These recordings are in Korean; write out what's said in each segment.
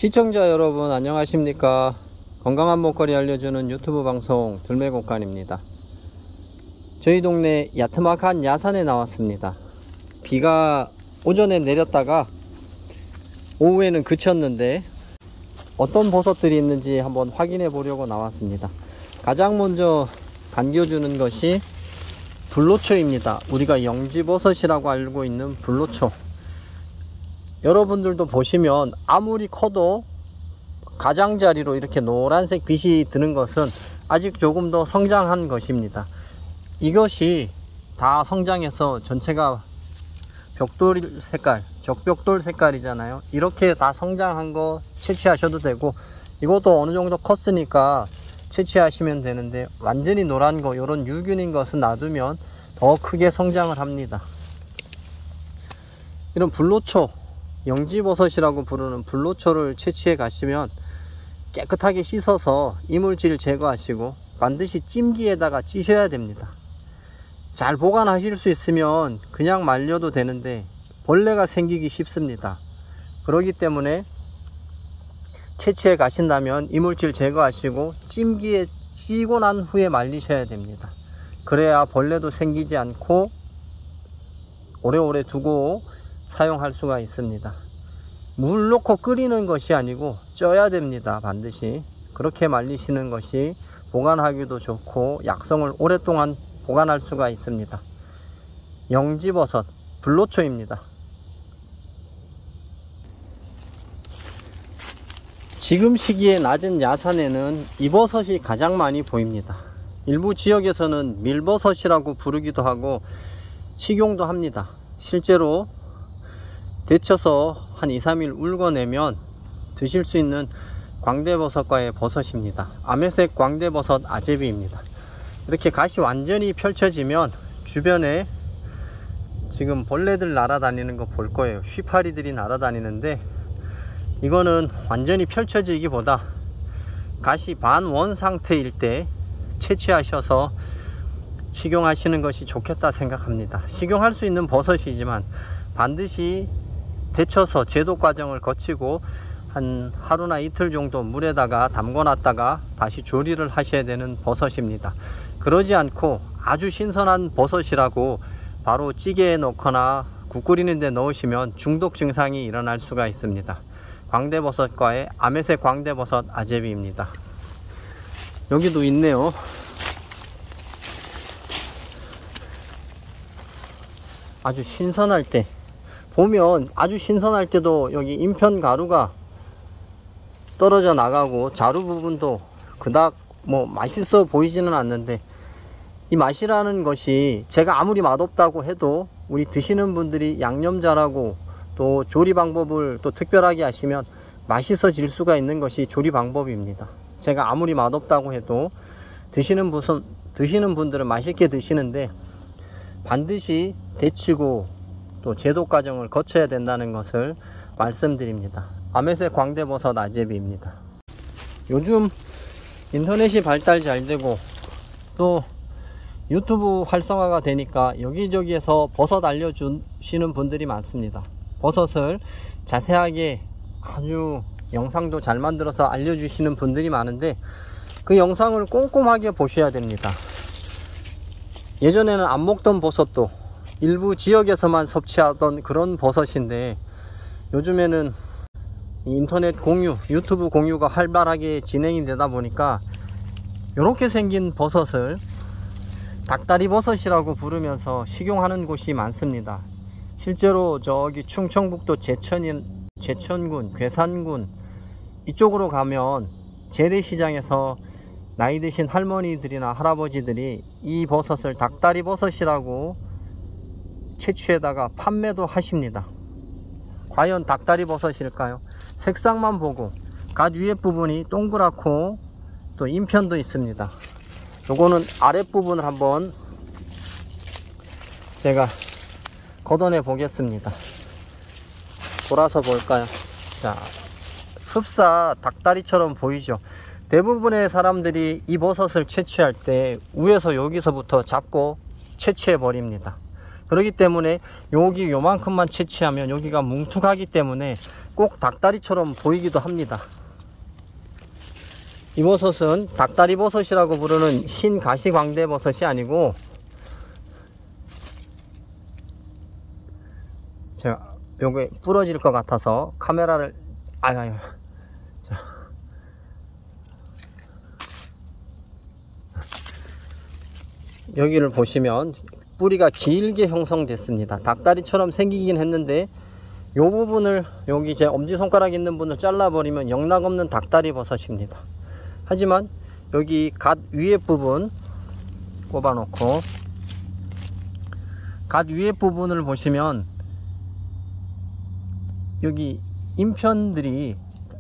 시청자 여러분 안녕하십니까. 건강한 먹거리 알려주는 유튜브 방송 들매곡간입니다. 저희 동네 야트막한 야산에 나왔습니다. 비가 오전에 내렸다가 오후에는 그쳤는데 어떤 버섯들이 있는지 한번 확인해 보려고 나왔습니다. 가장 먼저 반겨주는 것이 불로초입니다. 우리가 영지버섯이라고 알고 있는 불로초. 여러분들도 보시면 아무리 커도 가장자리로 이렇게 노란색 빛이 드는 것은 아직 조금 더 성장한 것입니다. 이것이 다 성장해서 전체가 벽돌 색깔, 적벽돌 색깔이잖아요. 이렇게 다 성장한 거 채취하셔도 되고, 이것도 어느 정도 컸으니까 채취하시면 되는데, 완전히 노란 거, 이런 유균인 것은 놔두면 더 크게 성장을 합니다. 이런 불로초, 영지버섯이라고 부르는 불로초를 채취해 가시면 깨끗하게 씻어서 이물질 제거하시고 반드시 찜기에다가 찌셔야 됩니다. 잘 보관하실 수 있으면 그냥 말려도 되는데 벌레가 생기기 쉽습니다. 그렇기 때문에 채취해 가신다면 이물질 제거하시고 찜기에 찌고 난 후에 말리셔야 됩니다. 그래야 벌레도 생기지 않고 오래오래 두고 사용할 수가 있습니다. 물 넣고 끓이는 것이 아니고 쪄야 됩니다. 반드시 그렇게 말리시는 것이 보관하기도 좋고 약성을 오랫동안 보관할 수가 있습니다. 영지버섯 불로초입니다. 지금 시기에 낮은 야산에는 이 버섯이 가장 많이 보입니다. 일부 지역에서는 밀버섯이라고 부르기도 하고 식용도 합니다. 실제로 데쳐서 한 2-3일 울궈내면 드실 수 있는 광대버섯과의 버섯입니다. 아메색 광대버섯 아제비입니다. 이렇게 갓이 완전히 펼쳐지면 주변에 지금 벌레들 날아다니는 거 볼 거예요. 쉬파리들이 날아다니는데, 이거는 완전히 펼쳐지기보다 갓이 반원 상태일 때 채취하셔서 식용하시는 것이 좋겠다 생각합니다. 식용할 수 있는 버섯이지만 반드시 데쳐서 제도 과정을 거치고 한 하루나 이틀 정도 물에다가 담궈 놨다가 다시 조리를 하셔야 되는 버섯입니다. 그러지 않고 아주 신선한 버섯이라고 바로 찌개에 넣거나 국 끓이는 데 넣으시면 중독 증상이 일어날 수가 있습니다. 광대버섯과의 아메색 광대버섯 아제비입니다. 여기도 있네요. 아주 신선할 때 보면, 아주 신선할 때도 여기 인편 가루가 떨어져 나가고 자루 부분도 그닥 맛있어 보이지는 않는데, 이 맛이라는 것이 제가 아무리 맛없다고 해도 우리 드시는 분들이 양념 잘하고 또 조리 방법을 또 특별하게 하시면 맛있어질 수가 있는 것이 조리 방법입니다. 제가 아무리 맛없다고 해도 드시는 분들은 맛있게 드시는데 반드시 데치고 또 제도 과정을 거쳐야 된다는 것을 말씀드립니다. 아메색 광대버섯 아제비입니다. 요즘 인터넷이 발달 잘 되고 또 유튜브 활성화가 되니까 여기저기에서 버섯 알려주시는 분들이 많습니다. 버섯을 자세하게 아주 영상도 잘 만들어서 알려주시는 분들이 많은데 그 영상을 꼼꼼하게 보셔야 됩니다. 예전에는 안 먹던 버섯도 일부 지역에서만 섭취하던 그런 버섯인데, 요즘에는 인터넷 공유, 유튜브 공유가 활발하게 진행이 되다 보니까 이렇게 생긴 버섯을 닭다리 버섯이라고 부르면서 식용하는 곳이 많습니다. 실제로 저기 충청북도 제천군, 괴산군 이쪽으로 가면 재래시장에서 나이 드신 할머니들이나 할아버지들이 이 버섯을 닭다리 버섯이라고 채취에다가 판매도 하십니다. 과연 닭다리 버섯일까요? 색상만 보고 갓 위에 부분이 동그랗고 또 인편도 있습니다. 요거는 아랫부분을 한번 제가 걷어내 보겠습니다. 돌아서 볼까요? 자, 흡사 닭다리처럼 보이죠? 대부분의 사람들이 이 버섯을 채취할 때 위에서 여기서부터 잡고 채취해 버립니다. 그렇기 때문에 여기 요만큼만 채취하면 여기가 뭉툭하기 때문에 꼭 닭다리처럼 보이기도 합니다. 이 버섯은 닭다리 버섯이라고 부르는 흰 가시광대 버섯이 아니고, 제가 요게 부러질 것 같아서 카메라를 자. 여기를 보시면 뿌리가 길게 형성됐습니다. 닭다리처럼 생기긴 했는데 요 부분을, 여기 제 엄지손가락 있는 부분을 잘라버리면 영락없는 닭다리 버섯입니다. 하지만 여기 갓 위에 부분 꼽아 놓고, 갓 위에 부분을 보시면 여기 인편들이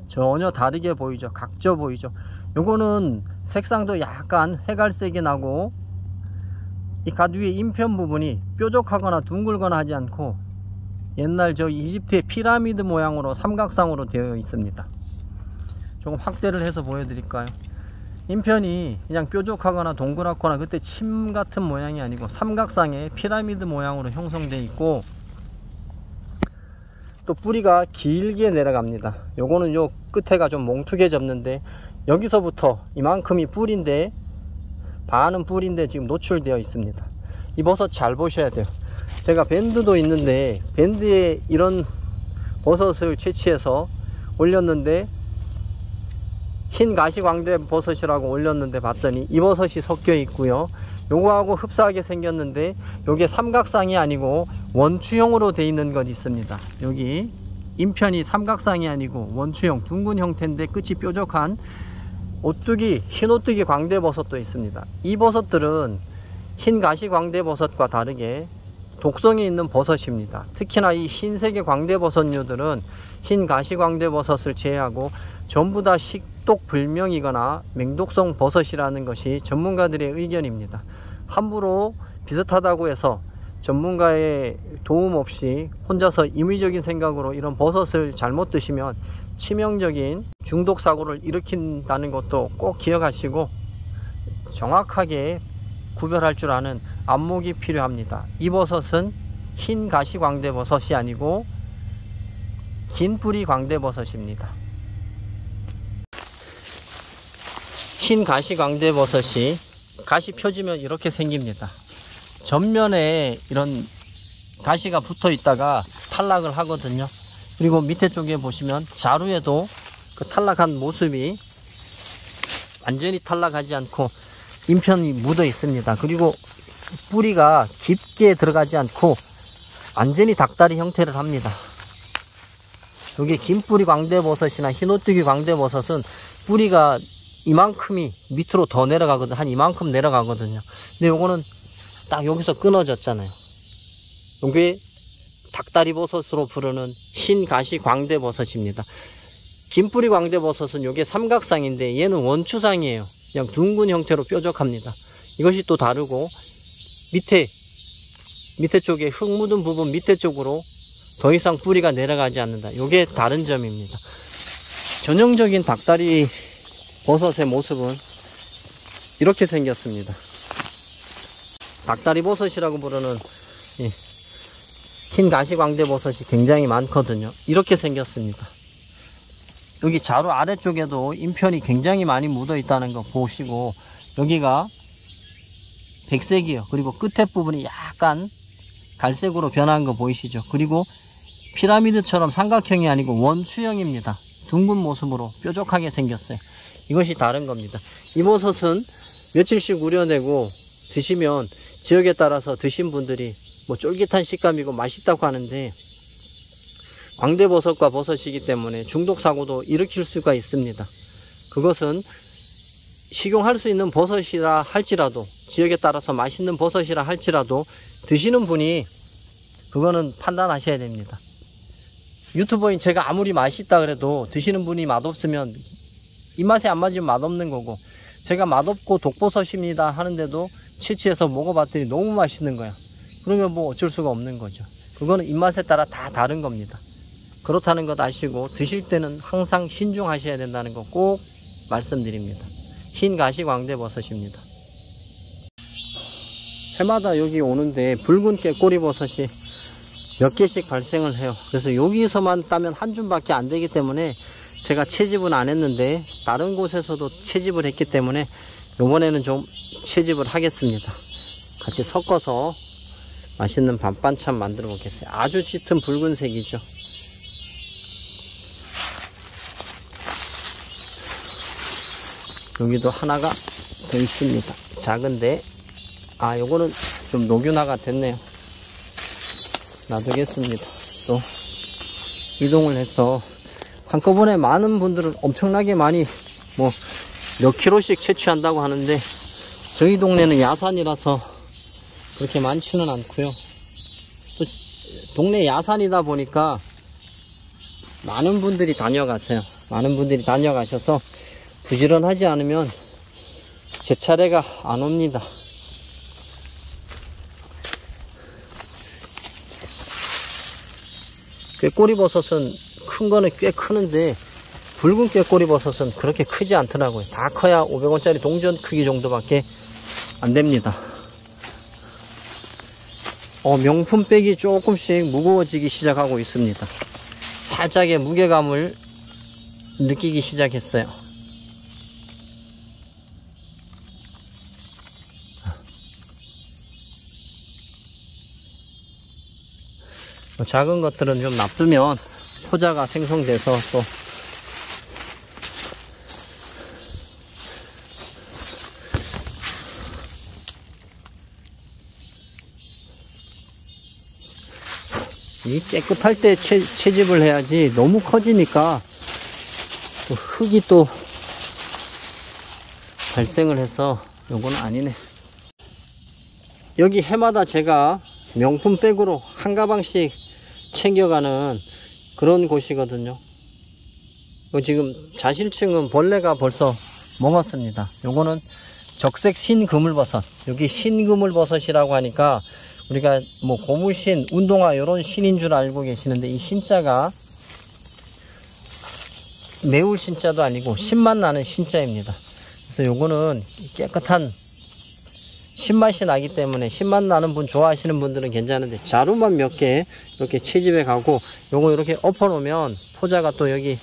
전혀 다르게 보이죠. 각져 보이죠. 요거는 색상도 약간 회갈색이 나고, 이 갓 위에 인편 부분이 뾰족하거나 둥글거나 하지 않고 옛날 저 이집트의 피라미드 모양으로 삼각상으로 되어 있습니다. 조금 확대를 해서 보여드릴까요? 인편이 그냥 뾰족하거나 동그랗거나 그때 침 같은 모양이 아니고 삼각상의 피라미드 모양으로 형성되어 있고, 또 뿌리가 길게 내려갑니다. 요거는 요 끝에가 좀 몽투게 접는데, 여기서부터 이만큼이 뿌리인데, 반은 뿌리인데 지금 노출되어 있습니다. 이 버섯 잘 보셔야 돼요. 제가 밴드도 있는데 밴드에 이런 버섯을 채취해서 올렸는데, 흰 가시광대 버섯이라고 올렸는데 봤더니 이 버섯이 섞여 있고요. 요거하고 흡사하게 생겼는데 요게 삼각상이 아니고 원추형으로 되어 있는 것 있습니다. 여기 인편이 삼각상이 아니고 원추형 둥근 형태인데 끝이 뾰족한 오뚜기, 흰 오뚜기 광대버섯도 있습니다. 이 버섯들은 흰 가시광대버섯과 다르게 독성이 있는 버섯입니다. 특히나 이 흰색의 광대버섯류들은 흰 가시광대버섯을 제외하고 전부 다 식독불명이거나 맹독성 버섯이라는 것이 전문가들의 의견입니다. 함부로 비슷하다고 해서 전문가의 도움 없이 혼자서 임의적인 생각으로 이런 버섯을 잘못 드시면 치명적인 중독 사고를 일으킨다는 것도 꼭 기억하시고, 정확하게 구별할 줄 아는 안목이 필요합니다. 이 버섯은 흰 가시광대버섯이 아니고 긴 뿌리 광대버섯입니다. 흰 가시광대버섯이 가시 펴지면 이렇게 생깁니다. 전면에 이런 가시가 붙어 있다가 탈락을 하거든요. 그리고 밑에 쪽에 보시면 자루에도 그 탈락한 모습이 완전히 탈락하지 않고 인편이 묻어 있습니다. 그리고 뿌리가 깊게 들어가지 않고 완전히 닭다리 형태를 합니다. 여기 긴 뿌리 광대버섯이나 흰오뚜기 광대버섯은 뿌리가 이만큼이 밑으로 더 내려가거든요. 한 이만큼 내려가거든요. 근데 요거는 딱 여기서 끊어졌잖아요. 요게 닭다리 버섯으로 부르는 흰 가시 광대버섯입니다. 긴 뿌리 광대버섯은 요게 삼각상인데 얘는 원추상이에요. 그냥 둥근 형태로 뾰족합니다. 이것이 또 다르고, 밑에 쪽에 흙 묻은 부분 밑에 쪽으로 더 이상 뿌리가 내려가지 않는다. 요게 다른 점입니다. 전형적인 닭다리 버섯의 모습은 이렇게 생겼습니다. 닭다리 버섯이라고 부르는 흰 가시광대 버섯이 굉장히 많거든요. 이렇게 생겼습니다. 여기 자루 아래쪽에도 인편이 굉장히 많이 묻어 있다는 거 보시고, 여기가 백색이에요. 그리고 끝에 부분이 약간 갈색으로 변한 거 보이시죠? 그리고 피라미드처럼 삼각형이 아니고 원추형입니다. 둥근 모습으로 뾰족하게 생겼어요. 이것이 다른 겁니다. 이 버섯은 며칠씩 우려내고 드시면 지역에 따라서 드신 분들이 뭐 쫄깃한 식감이고 맛있다고 하는데, 광대버섯과 버섯이기 때문에 중독사고도 일으킬 수가 있습니다. 그것은 식용할 수 있는 버섯이라 할지라도, 지역에 따라서 맛있는 버섯이라 할지라도 드시는 분이 그거는 판단하셔야 됩니다. 유튜버인 제가 아무리 맛있다 그래도 드시는 분이 맛없으면 입맛에 안 맞으면 맛없는 거고, 제가 맛없고 독버섯입니다 하는데도 채취해서 먹어봤더니 너무 맛있는 거야. 그러면 뭐 어쩔 수가 없는 거죠. 그거는 입맛에 따라 다 다른 겁니다. 그렇다는 것 아시고 드실 때는 항상 신중하셔야 된다는 거 꼭 말씀드립니다. 흰 가시광대버섯입니다. 해마다 여기 오는데 붉은 깨꼬리 버섯이 몇 개씩 발생을 해요. 그래서 여기서만 따면 한 줌밖에 안 되기 때문에 제가 채집은 안 했는데 다른 곳에서도 채집을 했기 때문에 이번에는 좀 채집을 하겠습니다. 같이 섞어서 맛있는 밥반찬 만들어 보겠어요. 아주 짙은 붉은색이죠. 여기도 하나가 더 있습니다. 작은데 요거는 좀 녹균화가 됐네요. 놔두겠습니다. 또 이동을 해서 한꺼번에 많은 분들은 엄청나게 많이 몇 킬로씩 채취한다고 하는데 저희 동네는 야산이라서 그렇게 많지는 않고요. 또 동네 야산이다 보니까 많은 분들이 다녀가세요. 많은 분들이 다녀가셔서 부지런하지 않으면 제 차례가 안 옵니다. 꾀꼬리버섯은 큰 거는 꽤 크는데 붉은 꾀꼬리버섯은 그렇게 크지 않더라고요. 다 커야 500원짜리 동전 크기 정도밖에 안 됩니다. 명품백이 조금씩 무거워지기 시작하고 있습니다. 살짝의 무게감을 느끼기 시작했어요. 작은 것들은 좀 놔두면 포자가 생성돼서 또 이 깨끗할 때 채집을 해야지 너무 커지니까 또 흙이 또 발생을 해서 요건 아니네. 여기 해마다 제가 명품백으로 한 가방씩 챙겨가는 그런 곳이거든요. 지금 자실층은 벌레가 벌써 먹었습니다. 요거는 적색 신그물버섯. 여기 신그물버섯이라고 하니까 우리가 고무신, 운동화 요런 신인 줄 알고 계시는데 이 신자가 매울 신자도 아니고 신맛 나는 신자입니다. 그래서 요거는 깨끗한 신맛이 나기 때문에 신맛 나는 분 좋아하시는 분들은 괜찮은데 자루만 몇 개 이렇게 채집해 가고 요거 이렇게 엎어 놓으면 포자가 또 여기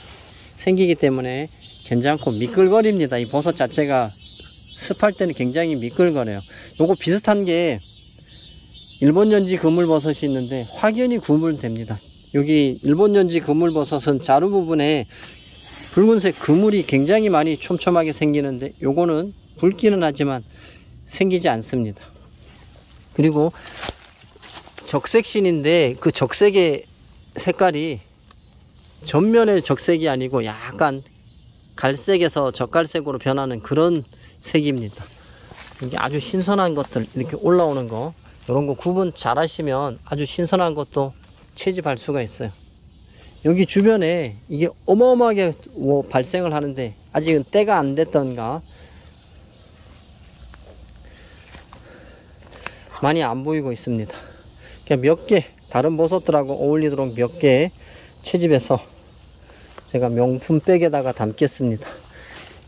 생기기 때문에 괜찮고 미끌거립니다. 이 버섯 자체가 습할 때는 굉장히 미끌거려요. 요거 비슷한 게 일본연지 그물버섯이 있는데 확연히 구물됩니다. 여기 일본연지 그물버섯은 자루 부분에 붉은색 그물이 굉장히 많이 촘촘하게 생기는데 요거는 붉기는 하지만 생기지 않습니다. 그리고 적색신인데 그 적색의 색깔이 전면의 적색이 아니고 약간 갈색에서 적갈색으로 변하는 그런 색입니다. 이게 아주 신선한 것들 이렇게 올라오는 거 이런 거 구분 잘 하시면 아주 신선한 것도 채집할 수가 있어요. 여기 주변에 이게 어마어마하게 발생을 하는데 아직은 때가 안 됐던가 많이 안 보이고 있습니다. 그냥 몇 개 다른 버섯들하고 어울리도록 몇 개 채집해서 제가 명품백에다가 담겠습니다.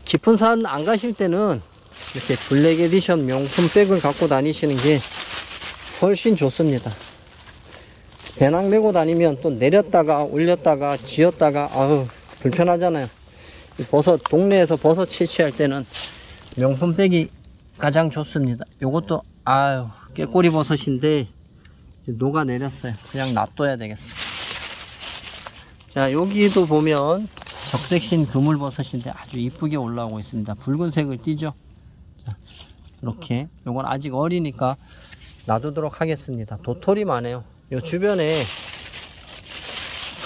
깊은 산 안 가실 때는 이렇게 블랙 에디션 명품백을 갖고 다니시는 게 훨씬 좋습니다. 배낭 메고 다니면 또 내렸다가 올렸다가 지었다가 불편하잖아요. 버섯 동네에서 버섯 채취할 때는 명품백이 가장 좋습니다. 요것도 꾀꼬리 버섯인데 녹아 내렸어요. 그냥 놔둬야 되겠어. 자, 여기도 보면 적색신 그물버섯인데 아주 이쁘게 올라오고 있습니다. 붉은색을 띠죠. 자, 이렇게 요건 아직 어리니까 놔두도록 하겠습니다. 도토리 많아요. 요 주변에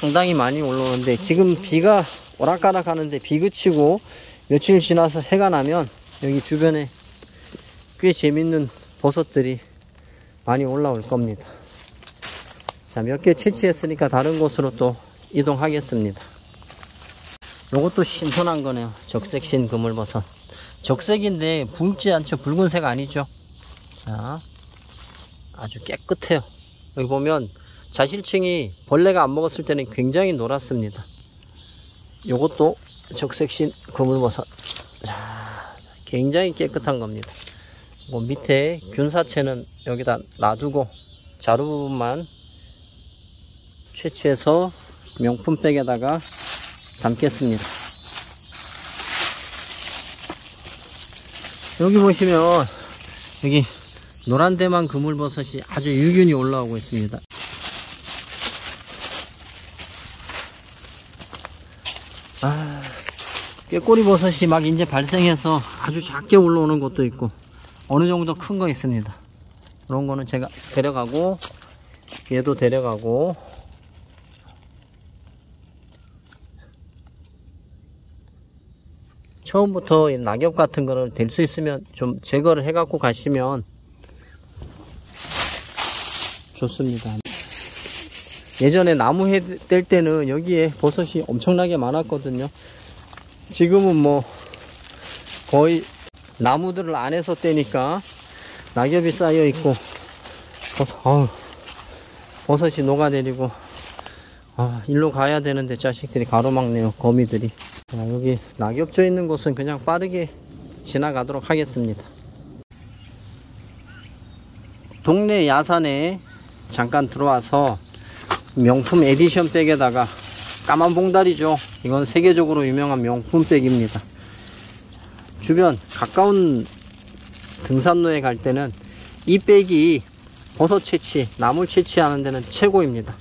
상당히 많이 올라오는데 지금 비가 오락가락 하는데 비 그치고 며칠 지나서 해가 나면 여기 주변에 꽤 재밌는 버섯들이 많이 올라올 겁니다. 자, 몇 개 채취했으니까 다른 곳으로 또 이동하겠습니다. 요것도 신선한 거네요. 적색신 그물버섯. 적색인데 붉지 않죠. 붉은색 아니죠. 자, 아주 깨끗해요. 여기 보면 자실층이 벌레가 안 먹었을 때는 굉장히 노랗습니다. 요것도 적색신 그물버섯. 자, 굉장히 깨끗한 겁니다. 밑에 균사체는 여기다 놔두고 자루 부분만 채취해서 명품백에다가 담겠습니다. 여기 보시면 여기 노란대만 그물버섯이 아주 유균이 올라오고 있습니다. 꾀꼬리버섯이 막 이제 발생해서 아주 작게 올라오는 것도 있고 어느 정도 큰 거 있습니다. 그런 거는 제가 데려가고, 얘도 데려가고, 처음부터 낙엽 같은 거를 될 수 있으면 좀 제거를 해 갖고 가시면 좋습니다. 예전에 나무 해 뗄 때는 여기에 버섯이 엄청나게 많았거든요. 지금은 뭐 거의 나무들을 안에서 떼니까 낙엽이 쌓여 있고 버섯이 녹아내리고 일로 가야 되는데 자식들이 가로막네요. 거미들이. 여기 낙엽 져 있는 곳은 그냥 빠르게 지나가도록 하겠습니다. 동네 야산에 잠깐 들어와서 명품 에디션 백에다가 까만 봉다리죠. 이건 세계적으로 유명한 명품 백입니다. 주변 가까운 등산로에 갈 때는 이 백이 버섯 채취, 나물 채취하는 데는 최고입니다.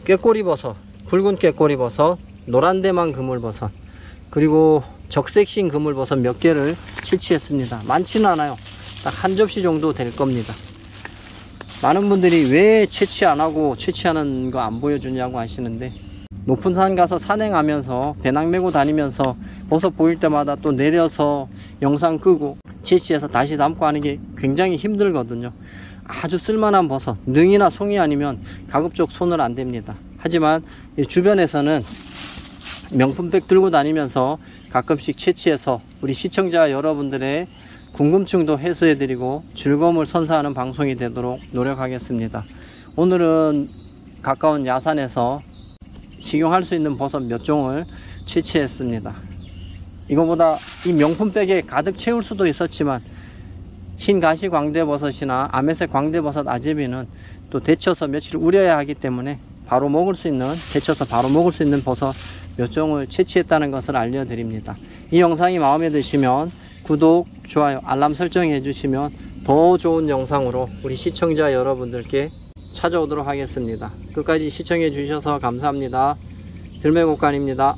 꾀꼬리버섯, 붉은 꾀꼬리버섯, 노란대만 그물버섯, 그리고 적색신 그물버섯 몇 개를 채취했습니다. 많지는 않아요. 딱 한 접시 정도 될 겁니다. 많은 분들이 왜 채취 안 하고 채취하는 거 안 보여주냐고 하시는데, 높은 산 가서 산행하면서 배낭 메고 다니면서 버섯 보일 때마다 또 내려서 영상 끄고 채취해서 다시 담고 하는 게 굉장히 힘들거든요. 아주 쓸만한 버섯, 능이나 송이 아니면 가급적 손을 안 댑니다. 하지만 주변에서는 명품백 들고 다니면서 가끔씩 채취해서 우리 시청자 여러분들의 궁금증도 해소해드리고 즐거움을 선사하는 방송이 되도록 노력하겠습니다. 오늘은 가까운 야산에서 식용할 수 있는 버섯 몇 종을 채취했습니다. 이거보다 이 명품백에 가득 채울 수도 있었지만 흰 가시 광대버섯이나 아메색 광대버섯 아제비는 또 데쳐서 며칠 우려야 하기 때문에 바로 먹을 수 있는, 데쳐서 바로 먹을 수 있는 버섯 몇 종을 채취했다는 것을 알려드립니다. 이 영상이 마음에 드시면 구독, 좋아요, 알람 설정해 주시면 더 좋은 영상으로 우리 시청자 여러분들께 찾아오도록 하겠습니다. 끝까지 시청해 주셔서 감사합니다. 들매곡간입니다.